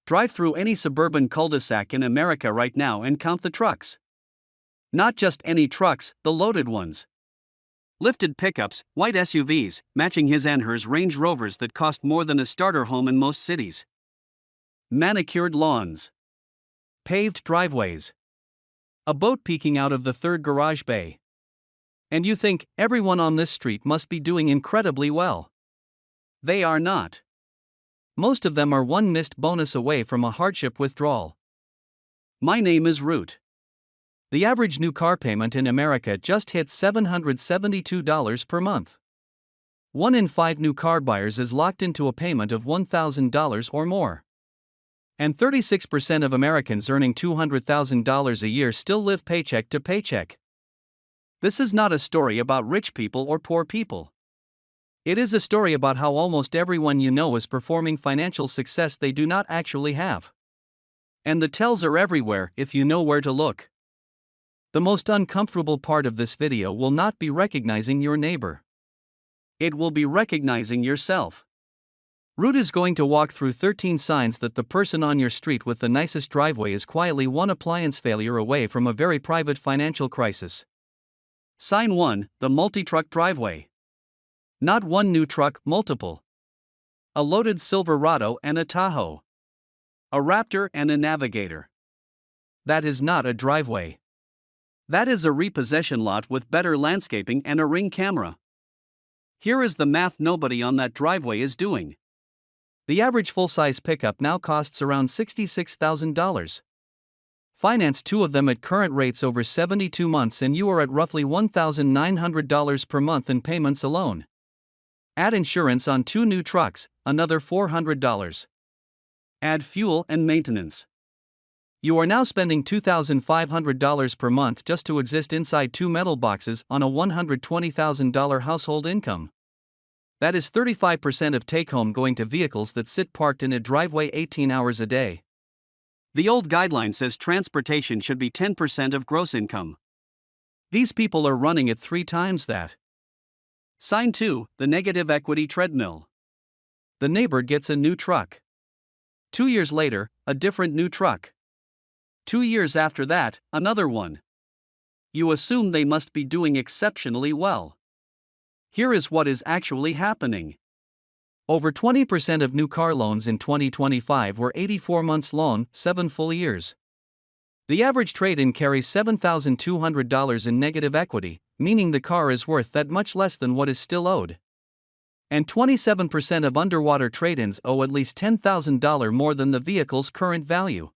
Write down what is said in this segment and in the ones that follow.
Drive through any suburban cul-de-sac in America right now and count the trucks. Not just any trucks, the loaded ones. Lifted pickups, white SUVs, matching his and hers Range Rovers that cost more than a starter home in most cities. Manicured lawns. Paved driveways. A boat peeking out of the third garage bay. And you think, everyone on this street must be doing incredibly well. They are not. Most of them are one missed bonus away from a hardship withdrawal. My name is Root. The average new car payment in America just hit $772 per month. 1 in 5 new car buyers is locked into a payment of $1,000 or more. And 36% of Americans earning $200,000 a year still live paycheck to paycheck. This is not a story about rich people or poor people. It is a story about how almost everyone you know is performing financial success they do not actually have. And the tells are everywhere if you know where to look. The most uncomfortable part of this video will not be recognizing your neighbor. It will be recognizing yourself. Root is going to walk through 13 signs that the person on your street with the nicest driveway is quietly one appliance failure away from a very private financial crisis. Sign 1, the multi-truck driveway. Not one new truck, multiple. A loaded Silverado and a Tahoe. A Raptor and a Navigator. That is not a driveway. That is a repossession lot with better landscaping and a Ring camera. Here is the math nobody on that driveway is doing. The average full-size pickup now costs around $66,000. Finance 2 of them at current rates over 72 months and you are at roughly $1,900 per month in payments alone. Add insurance on 2 new trucks, another $400. Add fuel and maintenance. You are now spending $2,500 per month just to exist inside 2 metal boxes on a $120,000 household income. That is 35% of take-home going to vehicles that sit parked in a driveway 18 hours a day. The old guideline says transportation should be 10% of gross income. These people are running at 3 times that. Sign 2, the negative equity treadmill. The neighbor gets a new truck. 2 years later, a different new truck. 2 years after that, another one. You assume they must be doing exceptionally well. Here is what is actually happening. Over 20% of new car loans in 2025 were 84 months loan, 7 full years. The average trade-in carries $7,200 in negative equity, meaning the car is worth that much less than what is still owed. And 27% of underwater trade-ins owe at least $10,000 more than the vehicle's current value.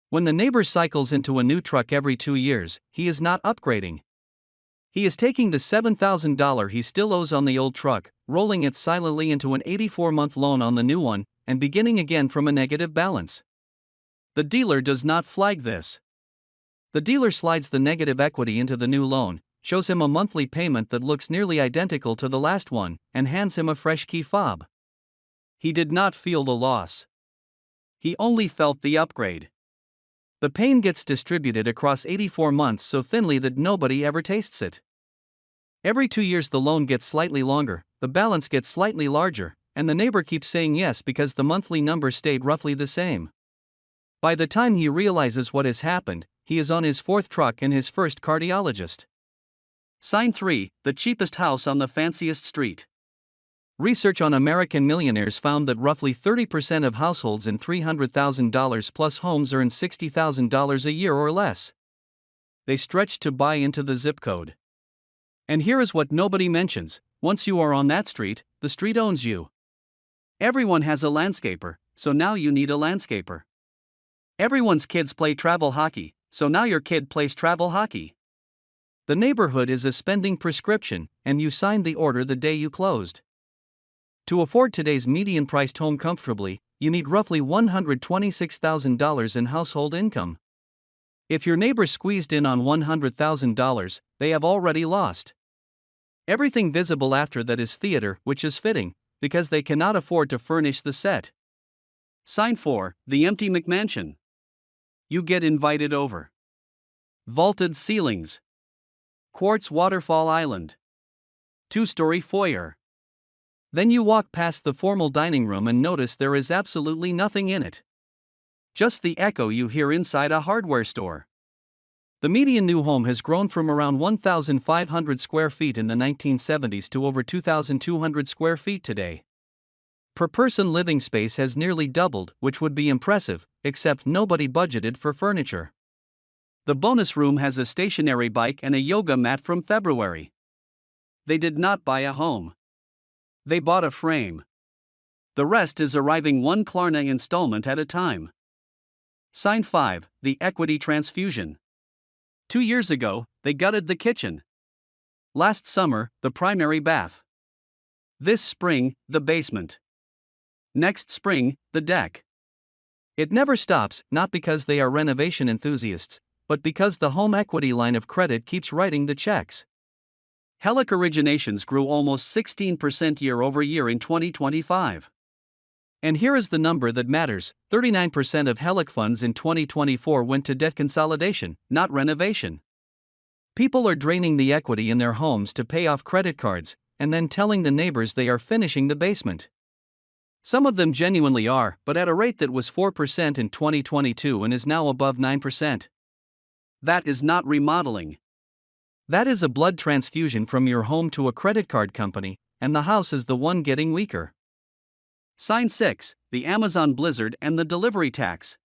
When the neighbor cycles into a new truck every 2 years, he is not upgrading. He is taking the $7,000 he still owes on the old truck, rolling it silently into an 84-month loan on the new one, and beginning again from a negative balance. The dealer does not flag this. The dealer slides the negative equity into the new loan, shows him a monthly payment that looks nearly identical to the last one, and hands him a fresh key fob. He did not feel the loss. He only felt the upgrade. The pain gets distributed across 84 months so thinly that nobody ever tastes it. Every 2 years the loan gets slightly longer, the balance gets slightly larger, and the neighbor keeps saying yes because the monthly number stayed roughly the same. By the time he realizes what has happened, he is on his 4th truck and his first cardiologist. Sign 3, the cheapest house on the fanciest street. Research on American millionaires found that roughly 30% of households in $300,000 plus homes earn $60,000 a year or less. They stretch to buy into the zip code. And here is what nobody mentions: once you are on that street, the street owns you. Everyone has a landscaper, so now you need a landscaper. Everyone's kids play travel hockey, so now your kid plays travel hockey. The neighborhood is a spending prescription, and you signed the order the day you closed. To afford today's median-priced home comfortably, you need roughly $126,000 in household income. If your neighbor squeezed in on $100,000, they have already lost. Everything visible after that is theater, which is fitting, because they cannot afford to furnish the set. Sign 4, the empty McMansion. You get invited over. Vaulted ceilings. Quartz waterfall island. 2-story foyer. Then you walk past the formal dining room and notice there is absolutely nothing in it. Just the echo you hear inside a hardware store. The median new home has grown from around 1,500 square feet in the 1970s to over 2,200 square feet today. Per person living space has nearly doubled, which would be impressive, except nobody budgeted for furniture. The bonus room has a stationary bike and a yoga mat from February. They did not buy a home. They bought a frame. The rest is arriving one Klarna installment at a time. Sign 5, the equity transfusion. 2 years ago, they gutted the kitchen. Last summer, the primary bath. This spring, the basement. Next spring, the deck. It never stops, not because they are renovation enthusiasts, but because the home equity line of credit keeps writing the checks. HELOC originations grew almost 16% year over year in 2025. And here is the number that matters: 39% of HELOC funds in 2024 went to debt consolidation, not renovation. People are draining the equity in their homes to pay off credit cards, and then telling the neighbors they are finishing the basement. Some of them genuinely are, but at a rate that was 4% in 2022 and is now above 9%. That is not remodeling. That is a blood transfusion from your home to a credit card company, and the house is the one getting weaker. Sign 6, the Amazon blizzard and the delivery tax.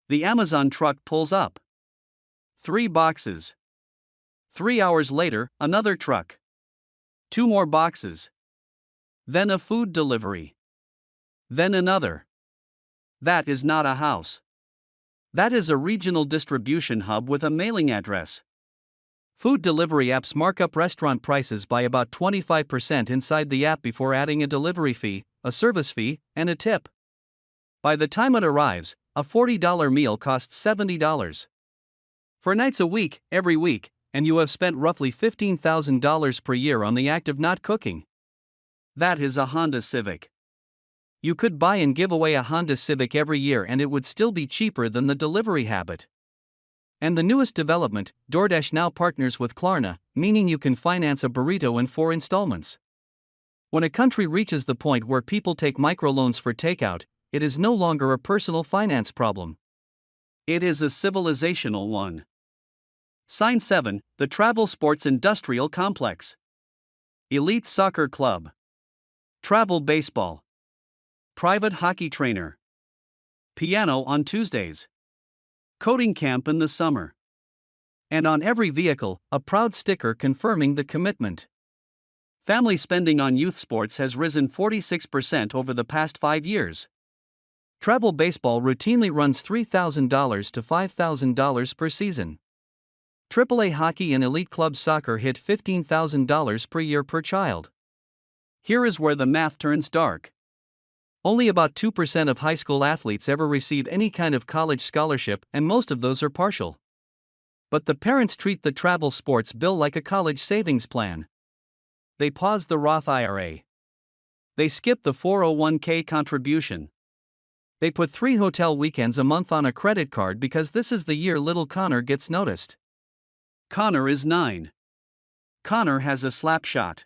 The Amazon truck pulls up. 3 boxes. 3 hours later, another truck. 2 more boxes. Then a food delivery. Then another. That is not a house. That is a regional distribution hub with a mailing address. Food delivery apps mark up restaurant prices by about 25% inside the app before adding a delivery fee, a service fee, and a tip. By the time it arrives, a $40 meal costs $70. For nights a week, every week, and you have spent roughly $15,000 per year on the act of not cooking. That is a Honda Civic. You could buy and give away a Honda Civic every year and it would still be cheaper than the delivery habit. And the newest development, DoorDash now partners with Klarna, meaning you can finance a burrito in 4 installments. When a country reaches the point where people take microloans for takeout, it is no longer a personal finance problem. It is a civilizational one. Sign 7, the Travel Sports Industrial Complex. Elite Soccer Club. Travel Baseball. Private hockey trainer. Piano on Tuesdays. Coding camp in the summer. And on every vehicle, a proud sticker confirming the commitment. Family spending on youth sports has risen 46% over the past 5 years. Travel baseball routinely runs $3,000 to $5,000 per season. AAA hockey and elite club soccer hit $15,000 per year per child. Here is where the math turns dark. Only about 2% of high school athletes ever receive any kind of college scholarship, and most of those are partial. But the parents treat the travel sports bill like a college savings plan. They pause the Roth IRA. They skip the 401k contribution. They put 3 hotel weekends a month on a credit card because this is the year little Connor gets noticed. Connor is 9. Connor has a slap shot.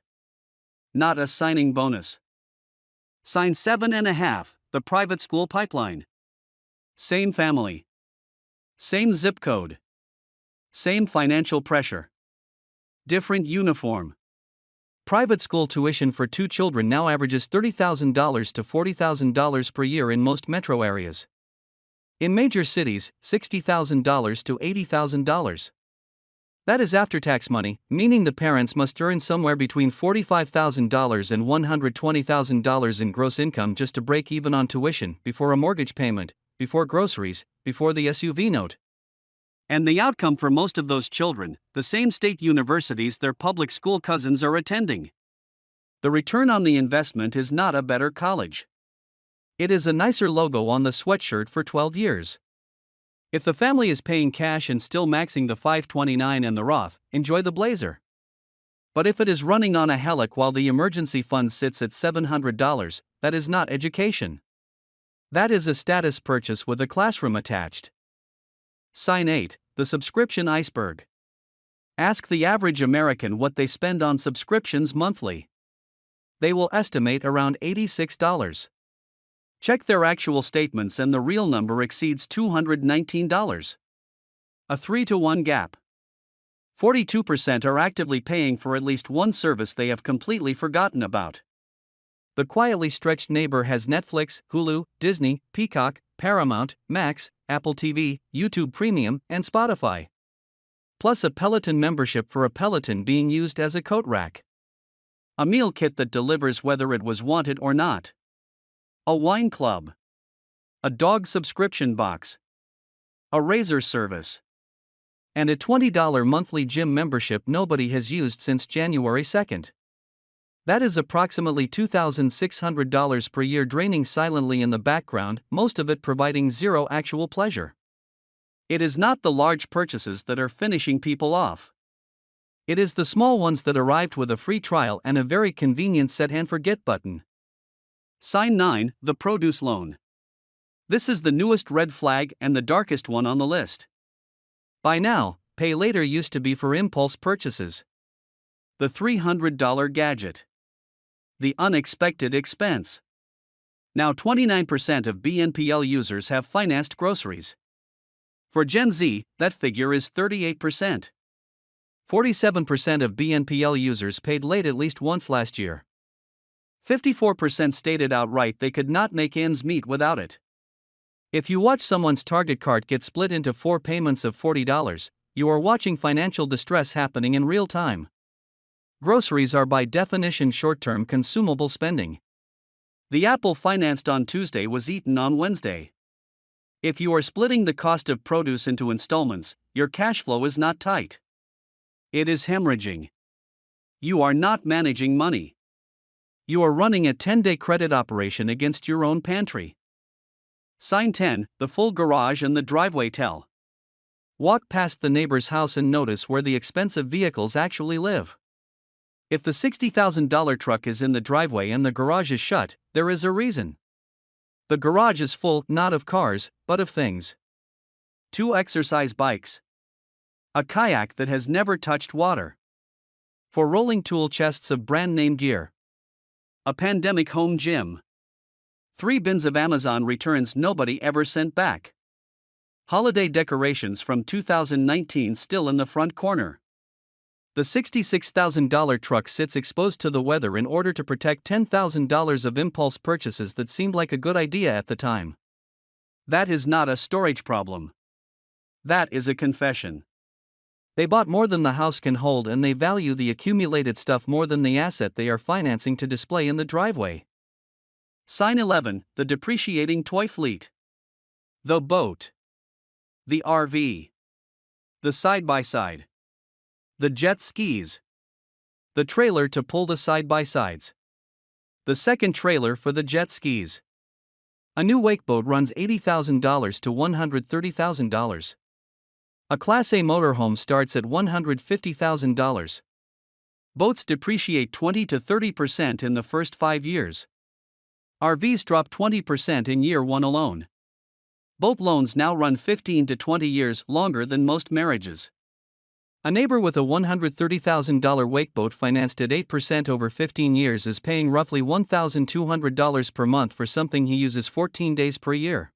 Not a signing bonus. Sign 7.5, the private school pipeline. Same family. Same zip code. Same financial pressure. Different uniform. Private school tuition for 2 children now averages $30,000 to $40,000 per year in most metro areas. In major cities, $60,000 to $80,000. That is after-tax money, meaning the parents must earn somewhere between $45,000 and $120,000 in gross income just to break even on tuition, before a mortgage payment, before groceries, before the SUV note. And the outcome for most of those children, the same state universities their public school cousins are attending. The return on the investment is not a better college. It is a nicer logo on the sweatshirt for 12 years. If the family is paying cash and still maxing the 529 and the Roth, enjoy the blazer. But if it is running on a HELOC while the emergency fund sits at $700, that is not education. That is a status purchase with a classroom attached. Sign 8, the subscription iceberg. Ask the average American what they spend on subscriptions monthly. They will estimate around $86. Check their actual statements and the real number exceeds $219. A 3-to-1 gap. 42% are actively paying for at least one service they have completely forgotten about. The quietly stretched neighbor has Netflix, Hulu, Disney, Peacock, Paramount, Max, Apple TV, YouTube Premium, and Spotify. Plus a Peloton membership for a Peloton being used as a coat rack. A meal kit that delivers whether it was wanted or not. A wine club. A dog subscription box. A razor service. And a $20 monthly gym membership nobody has used since January 2nd. That is approximately $2,600 per year draining silently in the background, most of it providing zero actual pleasure. It is not the large purchases that are finishing people off. It is the small ones that arrived with a free trial and a very convenient set and forget button. Sign 9, the produce loan. This is the newest red flag and the darkest one on the list. By now, pay later used to be for impulse purchases. The $300 gadget. The unexpected expense. Now 29% of BNPL users have financed groceries. For Gen Z, that figure is 38%. 47% of BNPL users paid late at least once last year. 54% stated outright they could not make ends meet without it. If you watch someone's Target cart get split into 4 payments of $40, you are watching financial distress happening in real time. Groceries are by definition short-term consumable spending. The apple financed on Tuesday was eaten on Wednesday. If you are splitting the cost of produce into installments, your cash flow is not tight. It is hemorrhaging. You are not managing money. You are running a 10-day credit operation against your own pantry. Sign 10, the full garage and the driveway tell. Walk past the neighbor's house and notice where the expensive vehicles actually live. If the $60,000 truck is in the driveway and the garage is shut, there is a reason. The garage is full not of cars, but of things. 2 exercise bikes. A kayak that has never touched water. 4 rolling tool chests of brand-name gear. A pandemic home gym. 3 bins of Amazon returns nobody ever sent back. Holiday decorations from 2019 still in the front corner. The $66,000 truck sits exposed to the weather in order to protect $10,000 of impulse purchases that seemed like a good idea at the time. That is not a storage problem. That is a confession. They bought more than the house can hold and they value the accumulated stuff more than the asset they are financing to display in the driveway. Sign 11, the depreciating toy fleet. The boat. The RV. The side-by-side. The jet skis. The trailer to pull the side-by-sides. The second trailer for the jet skis. A new wakeboat runs $80,000 to $130,000. A Class A motorhome starts at $150,000. Boats depreciate 20 to 30% in the first 5 years. RVs drop 20% in year 1 alone. Boat loans now run 15 to 20 years longer than most marriages. A neighbor with a $130,000 wakeboat financed at 8% over 15 years is paying roughly $1,200 per month for something he uses 14 days per year.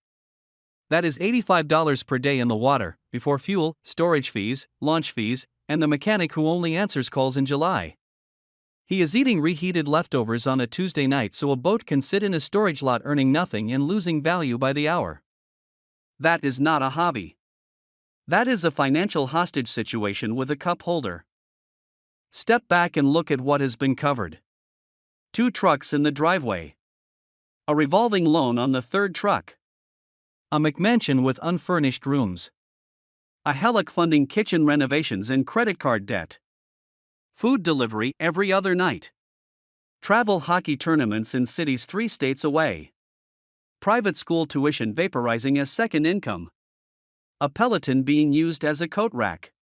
That is $85 per day in the water, before fuel, storage fees, launch fees, and the mechanic who only answers calls in July. He is eating reheated leftovers on a Tuesday night so a boat can sit in a storage lot earning nothing and losing value by the hour. That is not a hobby. That is a financial hostage situation with a cup holder. Step back and look at what has been covered. 2 trucks in the driveway. A revolving loan on the 3rd truck. A McMansion with unfurnished rooms. A HELOC funding kitchen renovations and credit card debt. Food delivery every other night. Travel hockey tournaments in cities 3 states away. Private school tuition vaporizing as second income. A Peloton being used as a coat rack.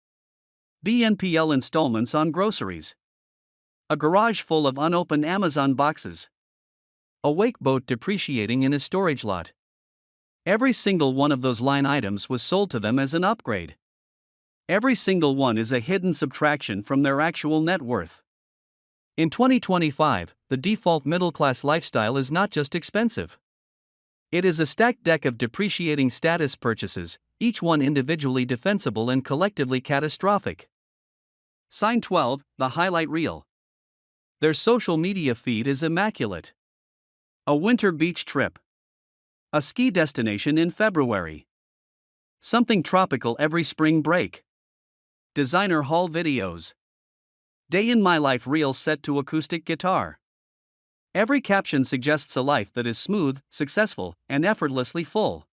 BNPL installments on groceries. A garage full of unopened Amazon boxes. A wakeboat depreciating in a storage lot. Every single one of those line items was sold to them as an upgrade. Every single one is a hidden subtraction from their actual net worth. In 2025, the default middle-class lifestyle is not just expensive. It is a stacked deck of depreciating status purchases, each one individually defensible and collectively catastrophic. Sign 12, the highlight reel. Their social media feed is immaculate. A winter beach trip. A ski destination in February. Something tropical every spring break. Designer haul videos. Day in my life reel set to acoustic guitar. Every caption suggests a life that is smooth, successful, and effortlessly full.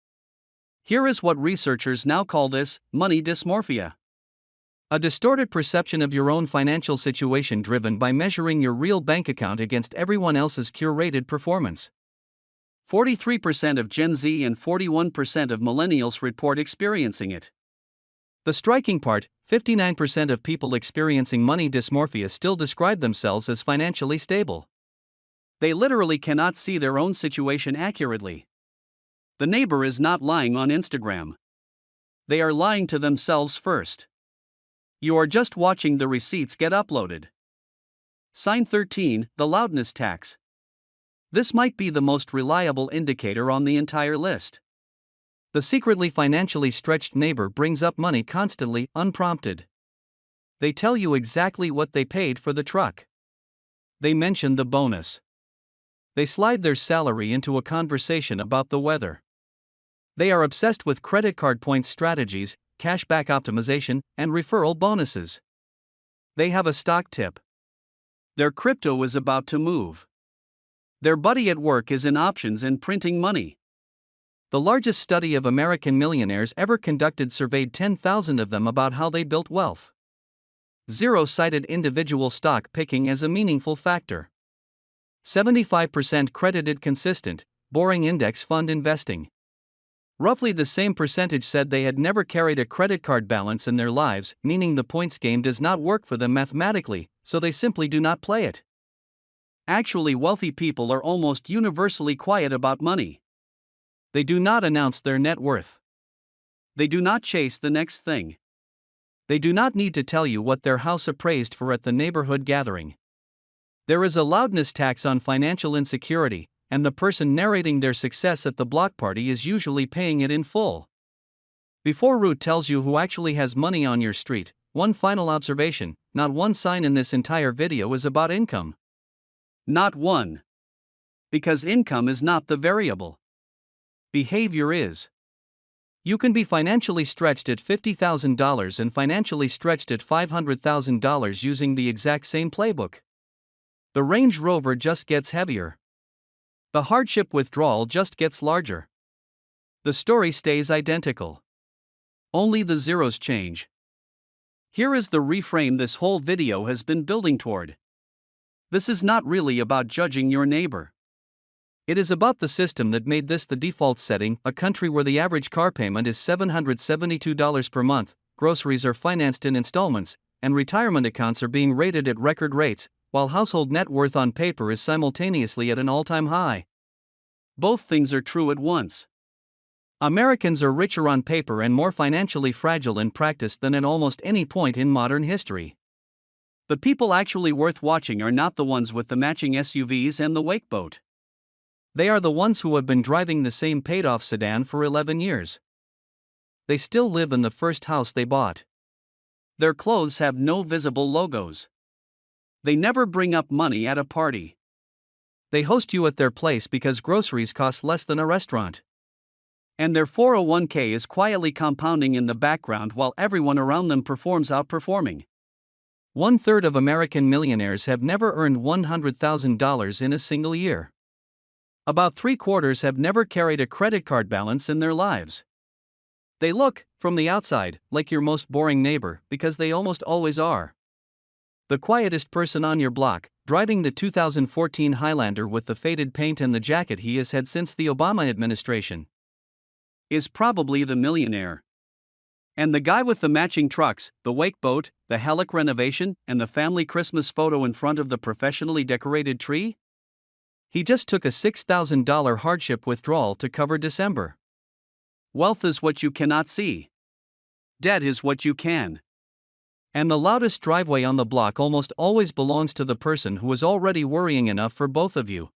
Here is what researchers now call this: money dysmorphia. A distorted perception of your own financial situation driven by measuring your real bank account against everyone else's curated performance. 43% of Gen Z and 41% of millennials report experiencing it. The striking part, 59% of people experiencing money dysmorphia still describe themselves as financially stable. They literally cannot see their own situation accurately. The neighbor is not lying on Instagram. They are lying to themselves first. You are just watching the receipts get uploaded. Sign 13, the loudness tax. This might be the most reliable indicator on the entire list. The secretly financially stretched neighbor brings up money constantly, unprompted. They tell you exactly what they paid for the truck. They mention the bonus. They slide their salary into a conversation about the weather. They are obsessed with credit card points strategies, cashback optimization, and referral bonuses. They have a stock tip. Their crypto is about to move. Their buddy at work is in options and printing money. The largest study of American millionaires ever conducted surveyed 10,000 of them about how they built wealth. Zero cited individual stock picking as a meaningful factor. 75% credited consistent, boring index fund investing. Roughly the same percentage said they had never carried a credit card balance in their lives, meaning the points game does not work for them mathematically, so they simply do not play it. Actually, wealthy people are almost universally quiet about money. They do not announce their net worth. They do not chase the next thing. They do not need to tell you what their house appraised for at the neighborhood gathering. There is a loudness tax on financial insecurity, and the person narrating their success at the block party is usually paying it in full. Before Root tells you who actually has money on your street, one final observation: not one sign in this entire video is about income. Not one. Because income is not the variable. Behavior is. You can be financially stretched at $50,000 and financially stretched at $500,000 using the exact same playbook. The Range Rover just gets heavier. The hardship withdrawal just gets larger. The story stays identical. Only the zeros change. Here is the reframe this whole video has been building toward. This is not really about judging your neighbor. It is about the system that made this the default setting, a country where the average car payment is $772 per month, groceries are financed in installments, and retirement accounts are being rated at record rates, while household net worth on paper is simultaneously at an all-time high. Both things are true at once. Americans are richer on paper and more financially fragile in practice than at almost any point in modern history. The people actually worth watching are not the ones with the matching SUVs and the wakeboat. They are the ones who have been driving the same paid-off sedan for 11 years. They still live in the first house they bought. Their clothes have no visible logos. They never bring up money at a party. They host you at their place because groceries cost less than a restaurant. And their 401k is quietly compounding in the background while everyone around them performs outperforming. 1/3 of American millionaires have never earned $100,000 in a single year. About 3/4 have never carried a credit card balance in their lives. They look, from the outside, like your most boring neighbor, because they almost always are. The quietest person on your block, driving the 2014 Highlander with the faded paint and the jacket he has had since the Obama administration, is probably the millionaire. And the guy with the matching trucks, the wakeboat, the HELOC renovation, and the family Christmas photo in front of the professionally decorated tree? He just took a $6,000 hardship withdrawal to cover December. Wealth is what you cannot see. Debt is what you can. And the loudest driveway on the block almost always belongs to the person who is already worrying enough for both of you.